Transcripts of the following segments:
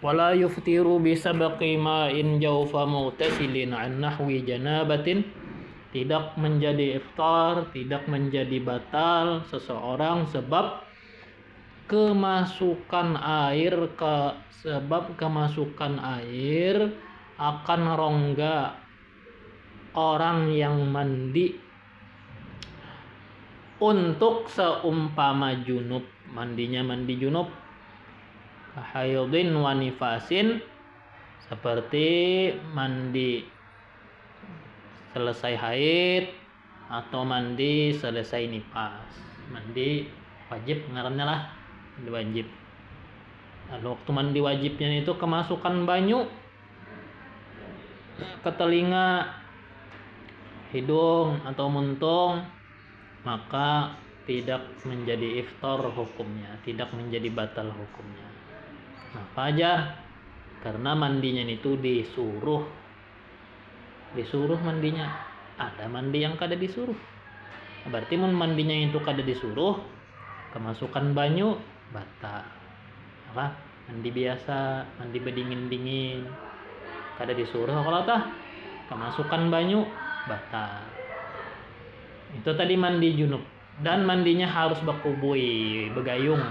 Wala yuftiru bisabaqi ma'in jawfa mu'tasilin an nahwi janabatin. Tidak menjadi iftar, tidak menjadi batal seseorang sebab kemasukan air akan rongga orang yang mandi untuk seumpama junub. Mandinya mandi junub, haidin wa nifasin, seperti mandi selesai haid atau mandi selesai nifas. Mandi wajib ngarannya lah, mandi wajib. Lalu waktu mandi wajibnya itu kemasukan banyu ke telinga, hidung atau muntung, maka tidak menjadi iftar hukumnya, tidak menjadi batal hukumnya. Apa aja? Karena mandinya itu disuruh mandinya. Ada mandi yang kada disuruh. Berarti mandinya itu kada disuruh, kemasukan banyu batal. Apa? Mandi biasa, mandi bedingin-dingin, kada disuruh kalau tah kemasukan banyu batal. Itu tadi mandi junub. Dan mandinya harus bakubui, begayung.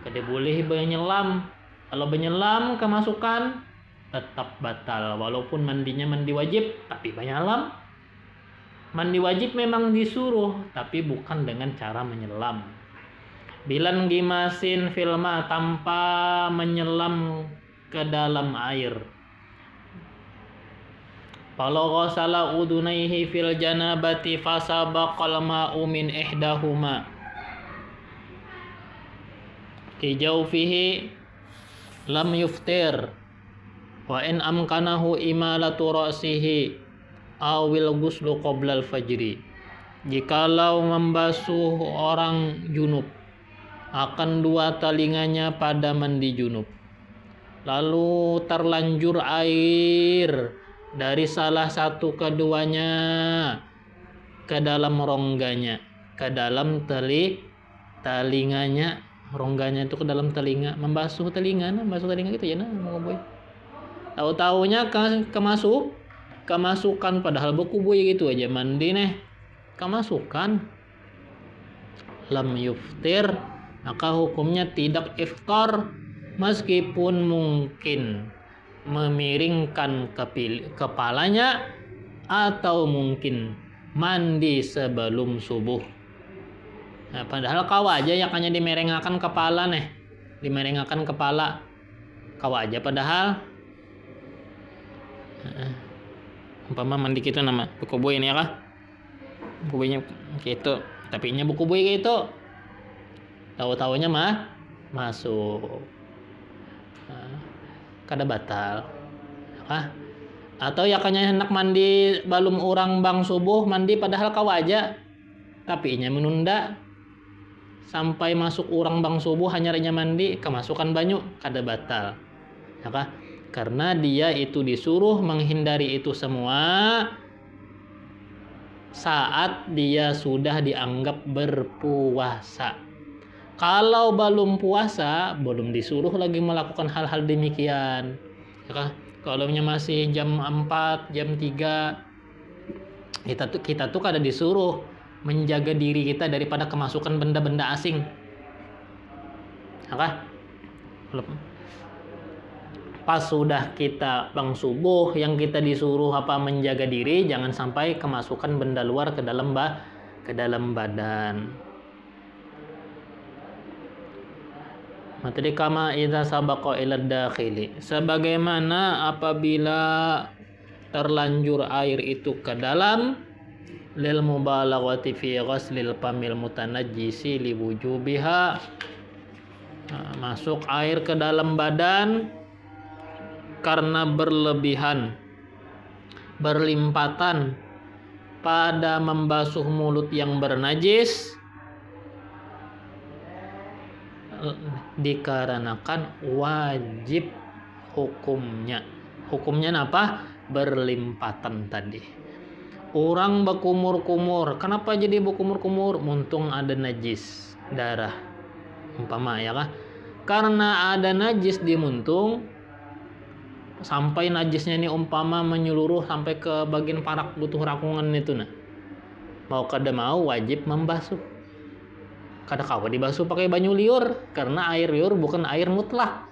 Kada boleh menyelam. Kalau menyelam kemasukan tetap batal, walaupun mandinya mandi wajib tapi menyelam. Mandi wajib memang disuruh, tapi bukan dengan cara menyelam. Bilan gimasin filma, tanpa menyelam ke dalam air. Kalau ghasala udunaihi fil janabati fasabaqal ma'u min ihdahuma ki jawfihi lam yuftir wa in amkanahu imalatu ra'sihi awil ghuslu qoblal fajri. Jikalau membasuh orang junub akan dua telinganya pada mandi junub, lalu terlanjur air dari salah satu keduanya ke dalam rongganya, ke dalam telinganya, rongganya itu ke dalam telinga, membasuh telinga gitu ya, mau boy. Tahu-taunya kemasukan padahal buku boy gitu aja mandi nih, kemasukan lam yuftir, maka hukumnya tidak iftar meskipun mungkin memiringkan kepalanya atau mungkin mandi sebelum subuh. Nah, padahal kau aja yang hanya dimerengakan kepala nih, dimerengakan kepala kau aja padahal umpama mandi gitu nama buku boy ini ya kah, buku boynya gitu, tapi nya buku boy gitu, tahu-taunya mah masuk. Kada batal. Atau ya kanya hendak mandi balum orang bang subuh mandi padahal kau aja, tapi nya menunda sampai masuk orang bang subuh hanya mandi kemasukan banyu, kada batal. Karena dia itu disuruh menghindari itu semua saat dia sudah dianggap berpuasa. Kalau belum puasa, belum disuruh lagi melakukan hal-hal demikian. Kalau masih jam 4, jam 3, kita tuh kada disuruh menjaga diri kita daripada kemasukan benda-benda asing. Pas sudah kita bang subuh, yang kita disuruh menjaga diri jangan sampai kemasukan benda luar ke dalam badan. Materi kama idza sabaqa ila dakhili, sebagaimana apabila terlanjur air itu ke dalam, lil mubalaghati fi ghaslil pamil mutanajjisi li wujubiha, masuk air ke dalam badan karena berlebihan, berlimpatan pada membasuh mulut yang bernajis, dikarenakan wajib hukumnya. Apa? Berlimpatan tadi. Orang berkumur-kumur, kenapa jadi berkumur-kumur? Muntung ada najis darah umpama ya kah, karena ada najis di muntung, sampai najisnya ini umpama menyeluruh sampai ke bagian parak butuh rakungan itu nah. Mau kada mau wajib membasuh. Kada kawa dibasuh pakai banyu liur karena air liur bukan air mutlak.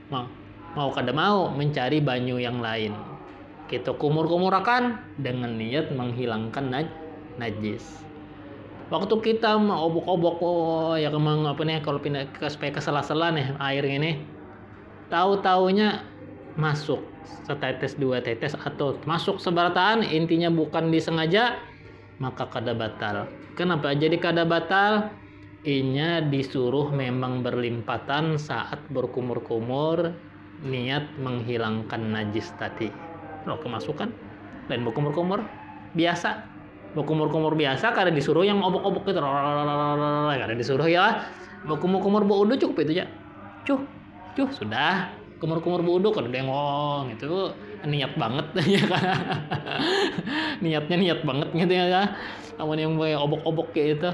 Mau kada mau mencari banyu yang lain. Kita kumur-kumurakan dengan niat menghilangkan najis. Waktu kita mau obok-obok ya kemang apa nih kalau pindah ke supaya ke sela-sela nih air ini, tahu-taunya masuk setetes dua tetes atau masuk sebarataan, intinya bukan disengaja, maka kada batal. Kenapa jadi kada batal? Inya disuruh memang berlimpatan saat berkumur-kumur niat menghilangkan najis tadi. Kalau kemasukan dan berkumur-kumur biasa, berkumur-kumur biasa kada disuruh yang obok-obok gitu, kada disuruh ya. Berkumur-kumur berwudu cukup itu aja. Cuh sudah. Kumur-kumur wudu kan dengong itu niat banget ya kan. Niatnya niat banget gitu ya. Amun yang obok-obok kayak itu.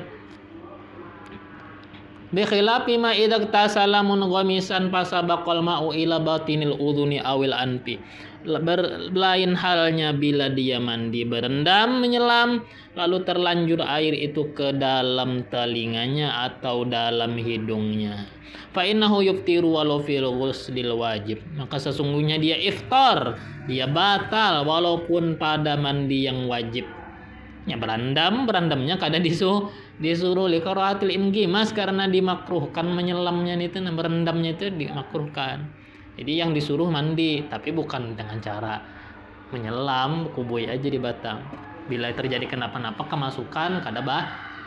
Bi khilafi ma idza tasalamun ghamisan fasabaqal ma'u ila batinil udhuni awil anfi. Lain halnya bila dia mandi berendam menyelam lalu terlanjur air itu ke dalam telinganya atau dalam hidungnya. Fa innahu yuftiru walau fil ghusdil wajib. Maka sesungguhnya dia iftar, dia batal walaupun pada mandi yang wajib. Ya berendamnya kada disuruh liqaratil imgimas karena dimakruhkan menyelamnya itu, berendamnya itu dimakruhkan. Jadi yang disuruh mandi tapi bukan dengan cara menyelam, kubui aja di batang. Bila terjadi kenapa-napa kemasukan kada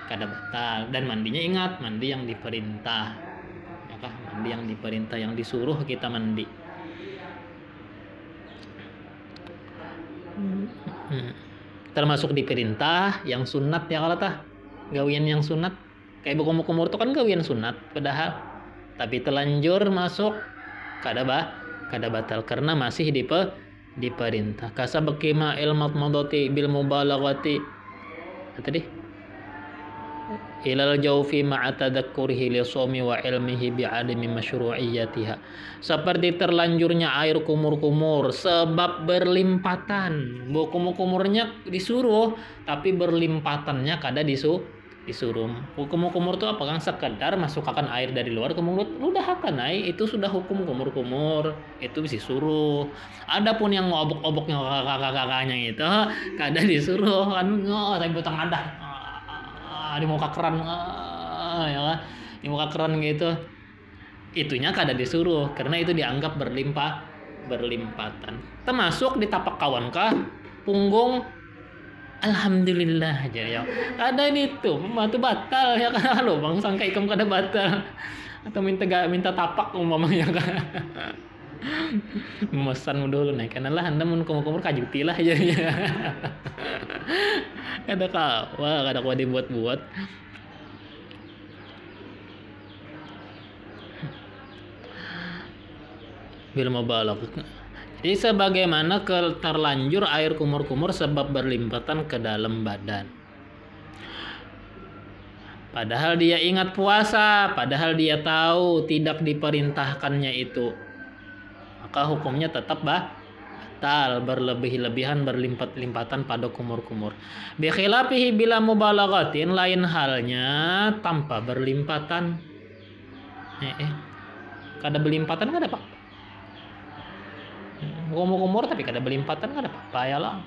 batal dan mandinya ingat mandi yang diperintah. Ya kah? Mandi yang diperintah, yang disuruh kita mandi. Termasuk diperintah yang sunat ya kalau tah. Gawian yang sunat kayak berkumur-kumur itu kan gawian sunat padahal tapi terlanjur masuk kada batal karena masih diperintah. Kasabqi ma ilmat madati bil mubalaghati tadi ilal jawfi ma'a tadakkurihi li shaumi wa ilmihi bi adami masyru'iyyatiha. Seperti terlanjurnya air kumur-kumur sebab berlimpatan. Kumur-kumurnya disuruh tapi berlimpatannya kada disuruh. Kumur-kumur itu apa kan sekedar masukkan air dari luar ke mulut, ludahkan air itu sudah hukum kumur-kumur, itu bisa suruh. Adapun yang ngobok-oboknya kakak-kakaknya itu kada disuruh kan tapi butang ada di muka keran ya kan, di muka keran gitu, itunya kada disuruh karena itu dianggap berlimpatan. Termasuk di tapak kawan kah punggung, alhamdulillah aja ya. Ada ini tuh batu batal ya kan, lo bang sangka ikam kada batal atau minta tapak umpamanya kan. Memesan dulu nih karena lah anda mun kumur-kumur kajuti lah jadinya. Kada kawa dibuat-buat. Bil mubalagh. Jadi sebagaimana terlanjur air kumur-kumur sebab berlimpatan ke dalam badan. Padahal dia ingat puasa, padahal dia tahu tidak diperintahkannya itu. Maka hukumnya tetap batal, berlebih-lebihan, berlimpat-limpatan pada kumur-kumur. Bi khilafihi bila mubalaghatin, lain halnya tanpa berlimpatan. Kada berlimpatan kada apa? Kumur-kumur tapi kada berlimpatan kada apa ya lah.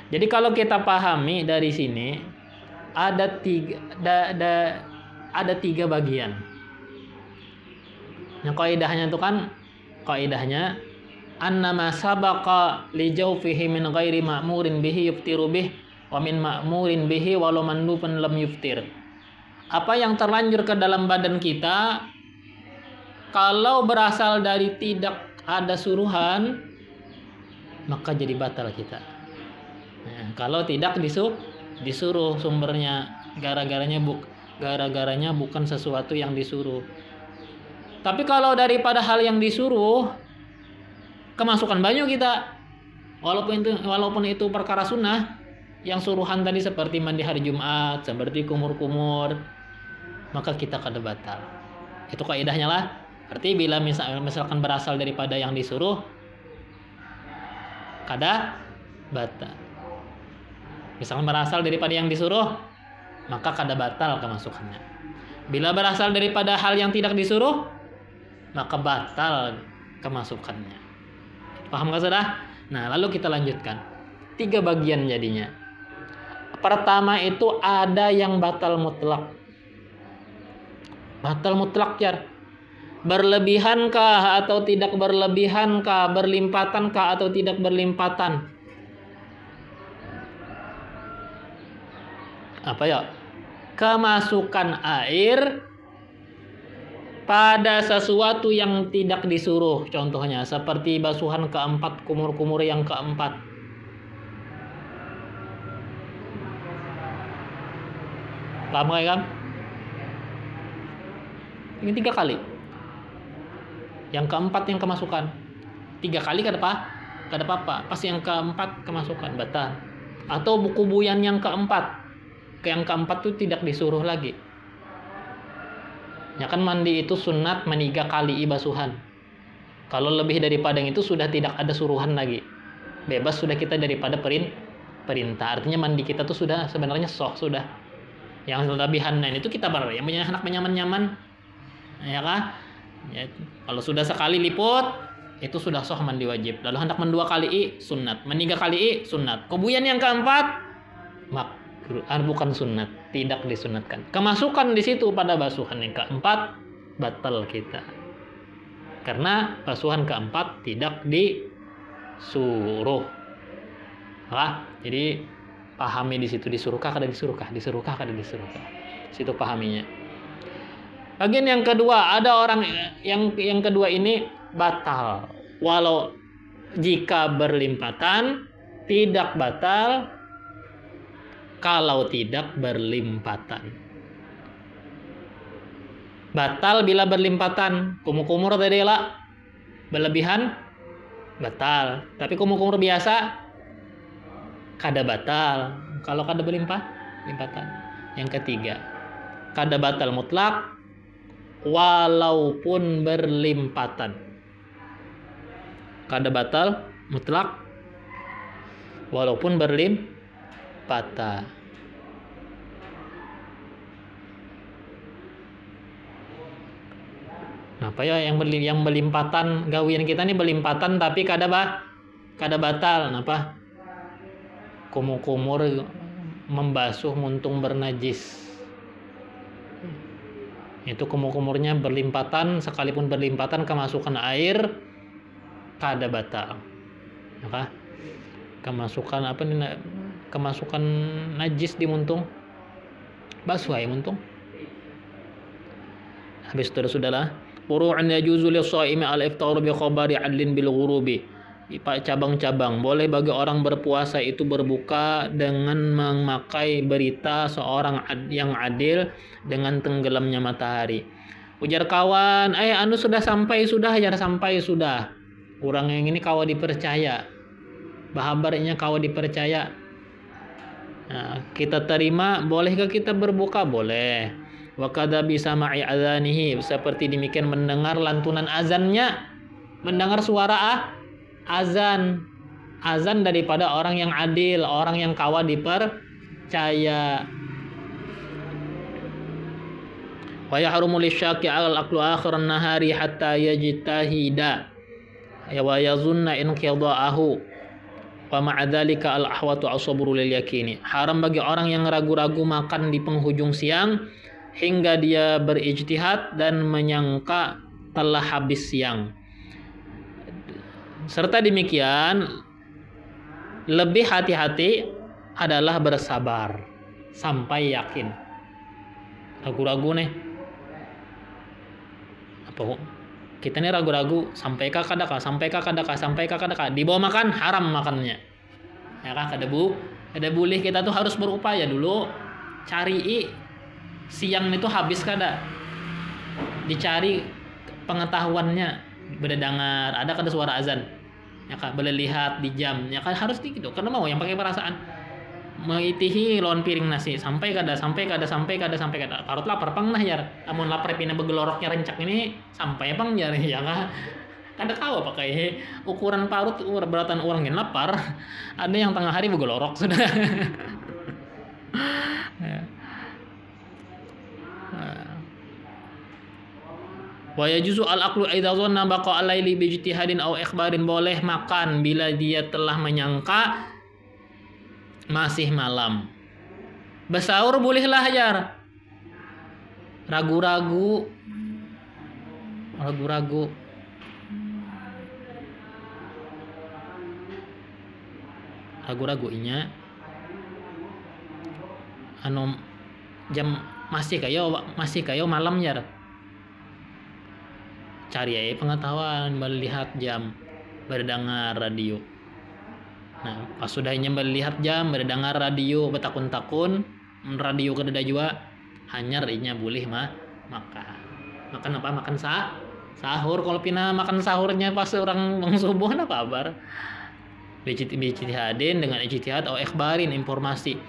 Jadi kalau kita pahami dari sini ada tiga bagian. Yang kaidahnya itu kan kaidahnya annama sabaqa li jawfihi min ghairi ma'murin bihi yuftiru bih wa min ma'murin bihi walau mandufan lam yuftir. Apa yang terlanjur ke dalam badan kita kalau berasal dari tidak ada suruhan maka jadi batal kita. Nah, kalau tidak disuruh sumbernya gara-garanya bukan sesuatu yang disuruh. Tapi kalau daripada hal yang disuruh kemasukan banyu kita, walaupun itu perkara sunnah, yang suruhan tadi seperti mandi hari Jumat, seperti kumur-kumur, maka kita kada batal. Itu kaidahnya lah. Berarti bila misalkan berasal daripada yang disuruh, kada batal. Misalkan berasal daripada yang disuruh, maka kada batal kemasukannya. Bila berasal daripada hal yang tidak disuruh, maka batal kemasukannya. Paham gak sudah? Nah, lalu kita lanjutkan. 3 bagian jadinya. Pertama itu ada yang batal mutlak. Batal mutlak ya. Berlebihankah atau tidak berlebihankah? Berlimpatankah atau tidak berlimpatan? Apa ya? Kemasukan air pada sesuatu yang tidak disuruh. Contohnya seperti basuhan keempat, kumur-kumur yang keempat. Paham gak kan? Ini 3 kali. Yang keempat yang kemasukan. 3 kali kada apa-apa. Pas yang keempat kemasukan batal. Atau buku buyan yang keempat. Yang keempat itu tidak disuruh lagi. Ya kan mandi itu sunat 3 kali basuhan. Kalau lebih daripada itu sudah tidak ada suruhan lagi. Bebas sudah kita daripada perintah. Artinya mandi kita tuh sudah sebenarnya sah sudah. Yang lebihan itu kita yang punya anak nyaman-nyaman. Ya kan? Ya, kalau sudah sekali liput itu sudah sah mandi wajib. Lalu hendak 2 kali sunat, 3 kali sunat. Kemudian yang keempat makruh, bukan sunat, tidak disunatkan. Kemasukan di situ pada basuhan yang keempat batal kita. Karena basuhan keempat tidak disuruh. Jadi pahami di situ disuruhkah kada disuruhkah? Disuruhkah kada disuruhkah? Situ pahaminya. Bagian yang kedua, ada orang yang kedua ini batal. Walau jika berlimpatan tidak batal kalau tidak berlimpatan. Batal bila berlimpatan. Kumur-kumur tadi lah berlebihan batal. Tapi kumur-kumur biasa kada batal kalau kada berlimpatan. Yang ketiga, kada batal mutlak walaupun berlimpatan. Kada batal mutlak walaupun berlimpatan. Apa ya yang berlimpatan? Gawian kita nih berlimpatan tapi kada batal. Napa? Kumur-kumur membasuh muntung bernajis. Itu kumur-kumurnya berlimpatan, sekalipun berlimpatan kemasukan air kada batal. Maka kemasukan kemasukan najis di muntung basuh air muntung. Habis itu sudahlah. Furu'un yajuzu lis-shaimi al-iftaru bi khabari 'adlin bil ghurubi. Cabang-cabang boleh bagi orang berpuasa itu berbuka dengan memakai berita seorang yang adil dengan tenggelamnya matahari. Ujar kawan, sudah sampai sudah. Orang yang ini kawa dipercaya. Bahabarnya kawa dipercaya. Nah, kita terima, bolehkah kita berbuka? Boleh. Wa kadza bi sama'i adzanihi, seperti demikian mendengar lantunan azannya, mendengar suara azan daripada orang yang adil, orang yang kawa dipercaya. Wa yahrumu lisyaqi 'alal aqlu akhir an-nahari hatta yajtahida wa yazunna inqida'ahu wa ma'a dzalika al-ahwatu as-sabru lil yakini. Haram bagi orang yang ragu-ragu makan di penghujung siang hingga dia berijtihad dan menyangka telah habis siang. Serta demikian, lebih hati-hati adalah bersabar sampai yakin. Ragu-ragu nih. Apa? Kita nih ragu-ragu sampai kadakah. Dibawa makan haram makannya. Ya kan kada boleh, kita tuh harus berupaya dulu cari siang itu habis kada. Dicari pengetahuannya, berdengar ada kada suara azan. Ya kan, boleh lihat di jam. Ya kan harus gitu. Karena mau yang pakai perasaan. Mengitihi lawan piring nasi sampai kada parut lapar pang nah jar amun lapar pina begeloroknya rencak ini sampai pang jar ya kah kada tahu pakai ukuran parut beratan orang yang lapar ada yang tengah hari begelorok sudah. Wa yajuzu al-aqlu idza dhanna baqa al-laili bi ijtihadin aw ikhbarin, boleh makan bila dia telah menyangka masih malam. Besaur bolehlah jar. Ragu-ragu inya anu jam masih kayo malam jar. Cari aja pengetahuan, melihat jam, berdengar radio. Nah, pas sudahnya melihat jam, berdengar radio, betakun-takun, radio kededa juga, hanyar inya boleh makan. Makan apa? Makan sahur. Kalau pina makan sahurnya pas orang bang subuh apa kabar? Bijtihadin dengan ijtihad atau ikhbarin informasi.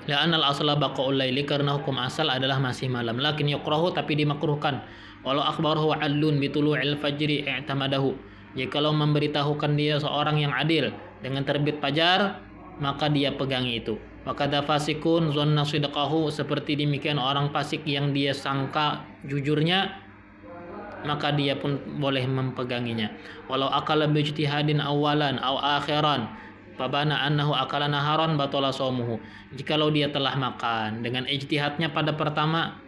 La'anal asla baqa'ul laili, karena hukum asal adalah masih malam. Lakin yukrahu, tapi dimakruhkan. Walau akhbarahu adlun bitulu'il fajri i'tamadahu. Jikalau memberitahukan dia seorang yang adil dengan terbit fajar, maka dia pegangi itu. Wa kadza fasikun dhanna sidqahu, seperti demikian orang fasik yang dia sangka jujurnya, maka dia pun boleh mempeganginya. Walau akala bi ijtihadin awalan aw akhiran fabana annahu akala naharan batala shaumuhu. Jikalau dia telah makan dengan ijtihadnya pada pertama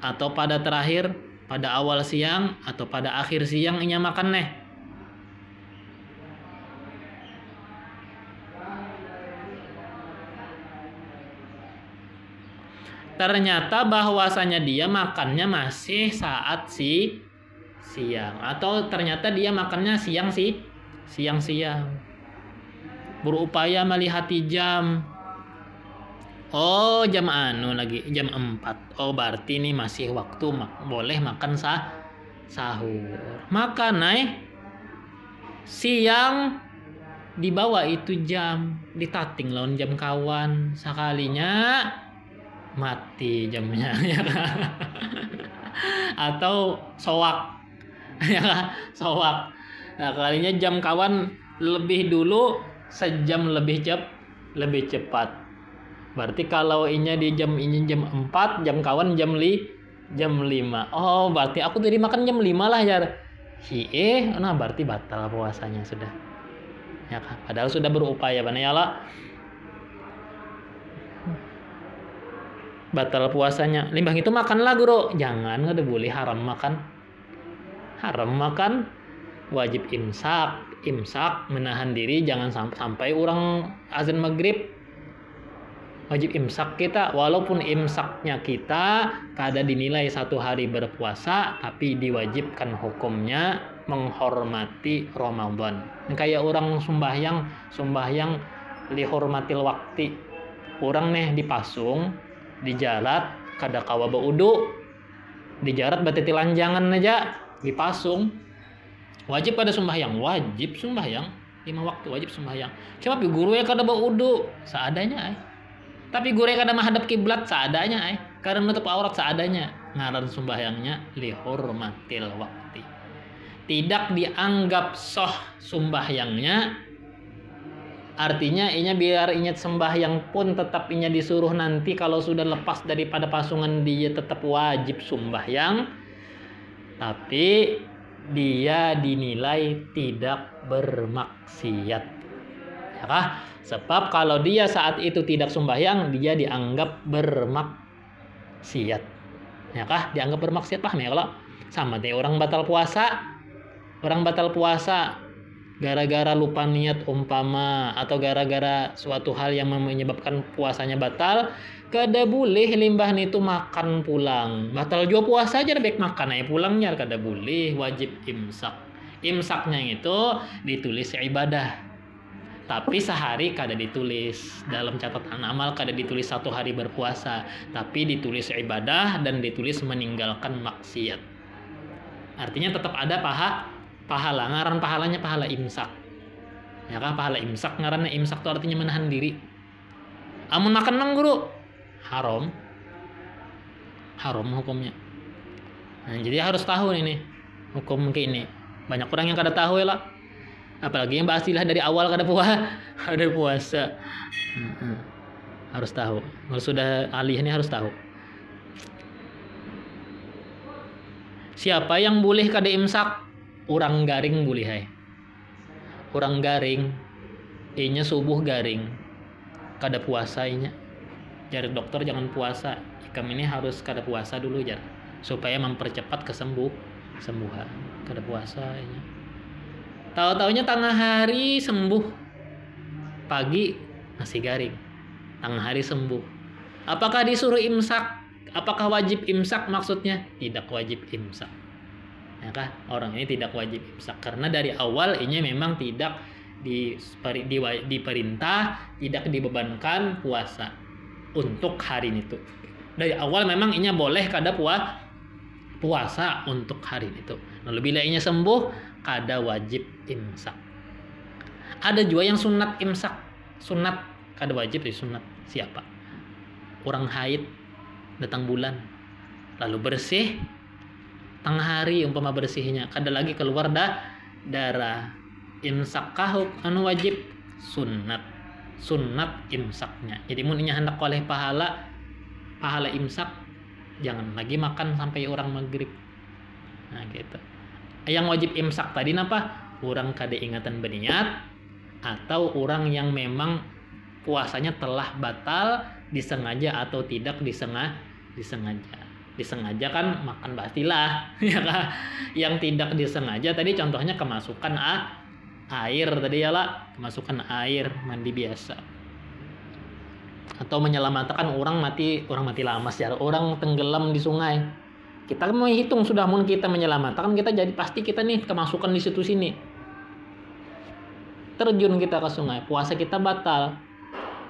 atau pada terakhir, pada awal siang atau pada akhir siang inya makan neh, ternyata bahwasanya dia makannya masih saat siang, atau ternyata dia makannya siang, berupaya melihati jam. Oh, jam lagi jam 4. Oh, berarti ini masih waktu boleh makan sahur. Maka siang dibawa itu jam, ditating lawan jam kawan, sekalinya mati jamnya ya kan? Atau soak ya kan? Soak. Nah, kalinya jam kawan lebih dulu sejam lebih cepat. Berarti kalau inya di jam 4, jam kawan jam 5. Oh, berarti aku tadi makan jam 5 lah ya. Nah berarti batal puasanya sudah. Ya kan? Padahal sudah berupaya banayala. Batal puasanya. Limbah itu makanlah guru. Jangan, enggak boleh haram makan. Wajib imsak, menahan diri jangan sampai orang azan maghrib. Wajib imsak kita, walaupun imsaknya kita kada dinilai 1 hari berpuasa, tapi diwajibkan hukumnya menghormati Ramadan. Kayak orang sembahyang lihormatil wakti. Orang dipasung, dijarat kada kawa baudu, dijarat bateti lanjangan aja dipasung. Wajib pada sembahyang, 5 waktu wajib sembahyang. Cuma guru ya kada baudu seadanya Tapi guru kada menghadap kiblat seadanya karena menutup aurat seadanya. Ngaran sembahyangnya lihormatil wakti. Tidak dianggap sah sembahyangnya. Artinya inya biar ingat sembahyang pun tetap inya disuruh nanti kalau sudah lepas daripada pasungan dia tetap wajib sembahyang. Tapi dia dinilai tidak bermaksiat. Ya kah? Sebab kalau dia saat itu tidak sembahyang, dia dianggap bermaksiat. Ya kah? Dianggap bermaksiat, paham ya kalau? Sama deh orang batal puasa. Orang batal puasa gara-gara lupa niat umpama atau gara-gara suatu hal yang menyebabkan puasanya batal, Kada boleh limbah itu makan pulang. Batal jua puasa aja baik makan aja pulangnya kada boleh, wajib imsak. Imsaknya itu ditulis ibadah. Tapi sehari kada ditulis. Dalam catatan amal kada ditulis 1 hari berpuasa, tapi ditulis ibadah dan ditulis meninggalkan maksiat. Artinya tetap ada pahala. Ngaran pahalanya pahala imsak. Ya kan, pahala imsak, ngarannya imsak itu artinya menahan diri. Amun makan nang guru haram hukumnya. Nah, jadi harus tahu ini hukum kayak ini. Banyak orang yang kada tahu ya lah, apalagi yang bahasilah dari awal kada puasa. Harus tahu, kalau sudah alih ini harus tahu. Siapa yang boleh kada imsak? Orang garing boleh hai. Orang garing inya subuh garing kada puasa inya. Jar dokter jangan puasa, ikam ini harus kada puasa dulu jar, supaya mempercepat kesembuhan. Kada puasa inya. Tahu-taunya tengah hari sembuh, pagi masih garing. Tengah hari sembuh. Apakah disuruh imsak? Apakah wajib imsak maksudnya? Tidak wajib imsak. Ya kah? Orang ini tidak wajib imsak karena dari awal ini memang tidak diperintah, tidak dibebankan puasa untuk hari itu. Dari awal memang inya boleh kada puasa untuk hari itu. Lalu bila inya sembuh kada wajib imsak. Ada juga yang sunat imsak. Sunat kada wajib ya sunat. Siapa? Orang haid datang bulan lalu bersih tengah hari umpama bersihnya kada lagi keluar darah. Imsak kahuk anu wajib sunat imsaknya. Jadi mun inya hendak oleh pahala imsak, jangan lagi makan sampai orang maghrib. Nah gitu. Yang wajib imsak tadi napa? Orang kada ingatan berniat atau orang yang memang puasanya telah batal disengaja atau tidak disengaja. Disengaja kan makan pastilah, ya kan? Yang tidak disengaja tadi contohnya kemasukan air tadi ya lah, kemasukan air mandi biasa atau menyelamatkan orang mati lama secara orang tenggelam di sungai. Kita mau hitung sudah mun kita menyelamatkan kita jadi pasti kita nih kemasukan di situ sini, terjun kita ke sungai, puasa kita batal.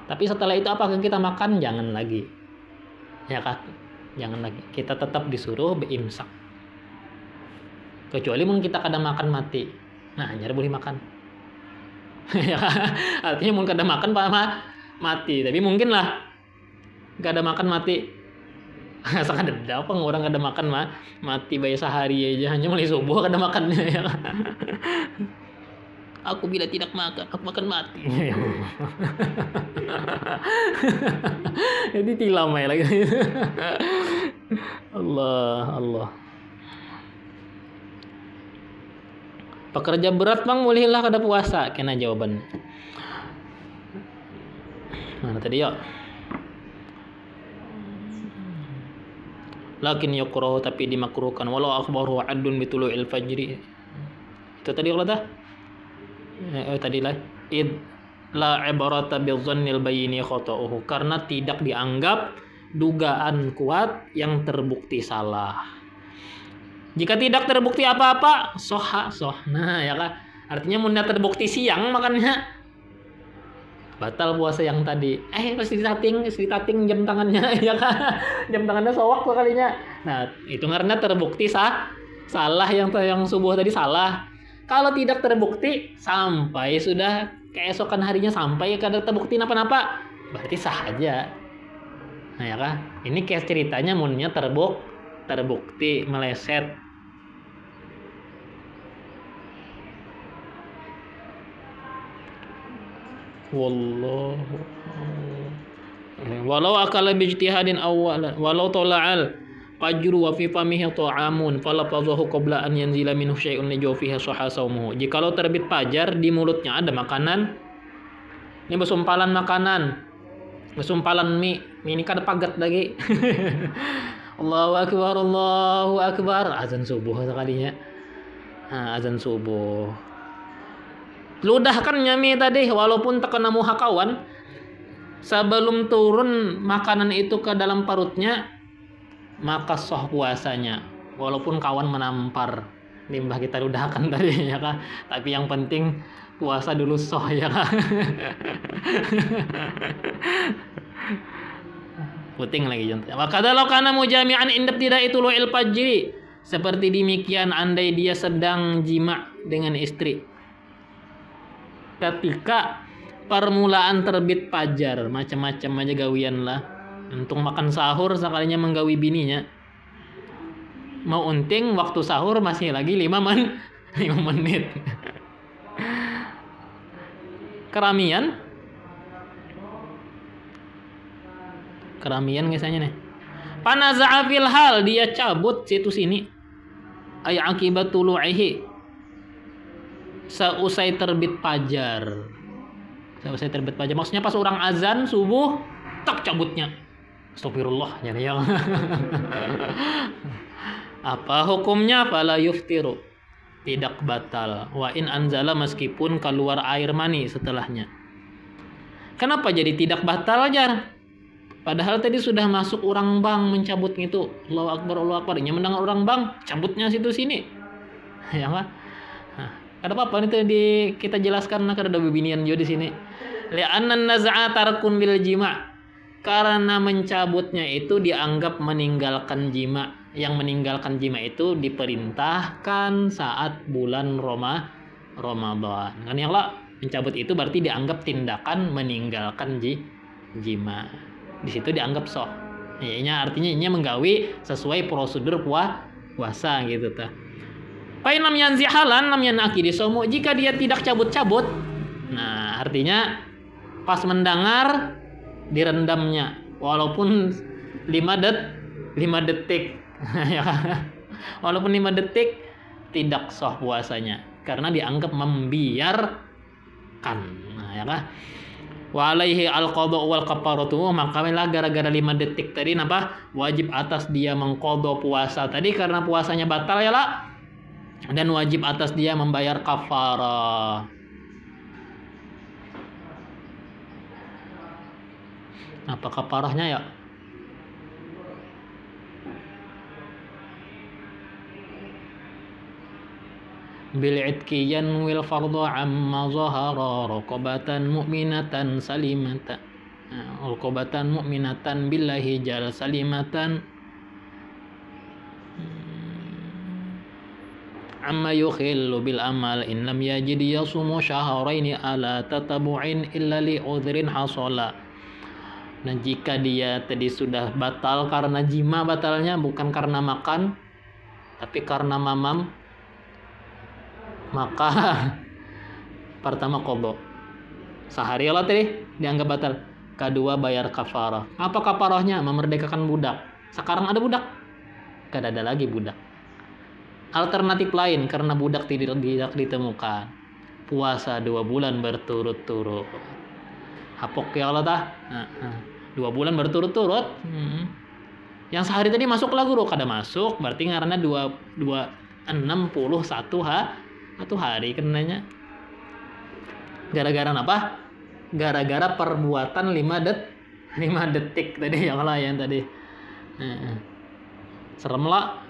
Tapi setelah itu apakah kita makan? Jangan lagi, ya kan? Jangan lagi, kita tetap disuruh beimsak kecuali mun kita kadang makan mati. Nah, nyari boleh makan. Ya, artinya mun kada makan mati, tapi mungkin lah kada makan mati. Sekadar dapang orang kada makan mati bayi sehari aja hanya mulai subuh kada makannya ya. Aku bila tidak makan, aku makan mati. Jadi tilam ya lagi. Allah. Pekerja berat bang bolehlah kada puasa, kena jawaban. Mana tadi ya? Lakin yukrahu tapi dimakruhkan walau akhbaru adun bitulu'il fajri. Itu tadi kalau dah. Tadi lah. Id la ibarata bidzannil bayini khata'uhu, karena tidak dianggap dugaan kuat yang terbukti salah. Jika tidak terbukti apa-apa, soh. Nah, ya kan? Artinya mun terbukti siang makannya batal puasa yang tadi. Pasti ditating jam tangannya, ya kan? Jam tangannya sowak kalinya. Nah, itu karena terbukti salah yang subuh tadi salah. Kalau tidak terbukti sampai sudah keesokan harinya sampai kada terbukti napa-napa, berarti sah aja. Nah, ya kan? Ini kayak ceritanya munnya terbukti meleset. Wallahu walau akala bijtihadin awwalan walau tala'al fajru wa fi famihi ta'amun falafadhahu qabla an yanzila minhu syai'un najawfiha sahha saumuhu. Jikalau terbit fajar di mulutnya ada makanan, ini besumpalan makanan, besumpalan mie ini kada pagat lagi. Allahu akbar, azan subuh sekalinya. Azan subuh. Ludah kan nyami tadi walaupun terkena muha kawan, sebelum turun makanan itu ke dalam perutnya, maka sah puasanya. Walaupun kawan menampar, limbah kita ludahkan tadi ya kan. Tapi yang penting puasa dulu sah ya kan. Puting lagi contohnya. Wa kadzalika kana mujami'an inda ibtida'i tulu'il fajri. Seperti demikian andai dia sedang jima dengan istri. Ketika permulaan terbit fajar, macam-macam aja gawian lah. Untuk makan sahur sekalinya menggawi bininya. Mau unting waktu sahur masih lagi 5 menit. Keramian biasanya nih. Panaza'a fil hal, dia cabut situ sini. Ay akibat tulu'ihi. Seusai terbit fajar. Maksudnya pas orang azan subuh, tak cabutnya. Astagfirullah ya. Apa hukumnya? Fala yuftiru. Tidak batal. Wa in anzala, meskipun keluar air mani setelahnya. Kenapa jadi tidak batal aja? Padahal tadi sudah masuk orang bang mencabut gitu. Allahu Akbar, Allahu Akbar. Nya mendengar orang bang, cabutnya situ sini. Ya kan? Nah, ada apa itu kita jelaskan nak ada bibinian juga di sini. Li'anna naz'a tarkun lil jima'. Karena mencabutnya itu dianggap meninggalkan jima. Yang meninggalkan jima itu diperintahkan saat bulan Ramadan. Kan yang mencabut itu berarti dianggap tindakan meninggalkan jima. Di situ dianggap sah. Artinya ini menggawi sesuai prosedur puasa gitu ta. Fa in lam yanzi halan lam yanaqi disomu. Jika dia tidak cabut-cabut, nah artinya pas mendengar direndamnya walaupun 5 detik. Ya kan? Walaupun 5 detik tidak sah puasanya karena dianggap membiarkan. Nah, ya kan? Wa alaihi al-qadha wal kafaratu, maka gara-gara 5 detik tadi wajib atas dia mengqadha puasa tadi karena puasanya batal ya lah, dan wajib atas dia membayar kafarah. Apa kafarahnya ya? Bil itqiyan wil fardhu amma zahara raqabatan mu'minatan salimatan raqabatan mu'minatan billahi jal salimatan amma yukhillu bil amal in lam yajid yasumu syahraini ala tatabu'in illa li udhrin hasala. Nah, jika dia tadi sudah batal karena jima, batalnya bukan karena makan tapi karena mamam, maka pertama qadha sehari lah tadi dianggap batal. Kedua bayar kafarah. Apa kafarahnya? Memerdekakan budak. Sekarang ada budak, kada ada lagi budak. Alternatif lain karena budak tidak ditemukan, puasa 2 bulan berturut-turut. Hapok ya Allah tah. 2 bulan berturut-turut. Yang sehari tadi masuk lah guru, kada masuk berarti karena 61 hari kenanya. Gara-gara apa? Gara-gara perbuatan 5 detik tadi yang lain tadi. Serem lah.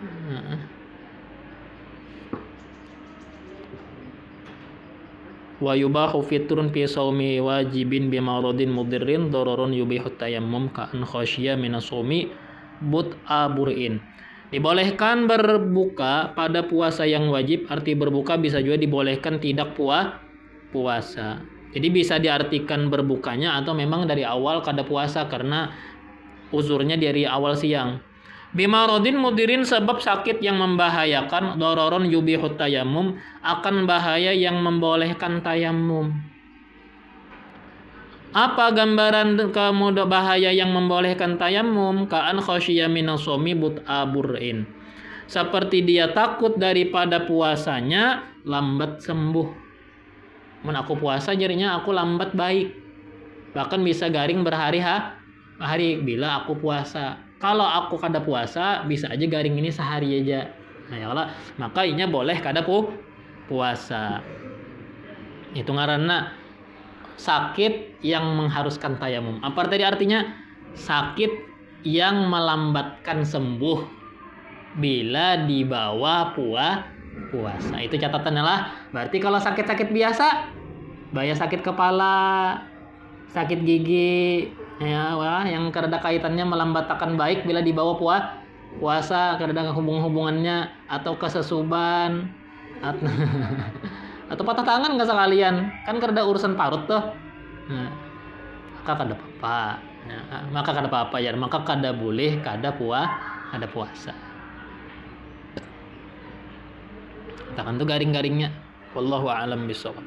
Wa yubahu fitrun fi shaumi wajibin bi maradin mudirrin dararun yubihu tayammum ka an khasyiya min shaumi but'a bur'in. Dibolehkan berbuka pada puasa yang wajib, arti berbuka bisa juga dibolehkan tidak puasa. Jadi bisa diartikan berbukanya atau memang dari awal kada puasa karena uzurnya dari awal siang. Bimarodin mudirin, sebab sakit yang membahayakan, dororon yubihut tayamum, akan bahaya yang membolehkan tayamum. Apa gambaran bahaya yang membolehkan tayamum? Ka'an khasyiya minasomi but'a bur'in. Seperti dia takut daripada puasanya lambat sembuh. Men aku puasa jadinya aku lambat baik. Bahkan bisa garing berhari-hari bila aku puasa. Kalau aku kada puasa bisa aja garing ini sehari aja. Nah ya Allah, maka inya boleh kada puasa. Itu ngaranna sakit yang mengharuskan tayamum. Apa tadi artinya? Sakit yang melambatkan sembuh bila dibawa puasa. Itu catatannya lah. Berarti kalau sakit-sakit biasa, sakit kepala, sakit gigi, ya, yang karena kaitannya melambatkan baik bila dibawa puasa, karena hubungannya atau kesesuban atau patah tangan nggak sekalian, kan karena urusan parut tuh. Nah, maka kada apa-apa ya, maka kada boleh kada puasa. Takkan tuh garing-garingnya. Wallahu a'lam bishawab.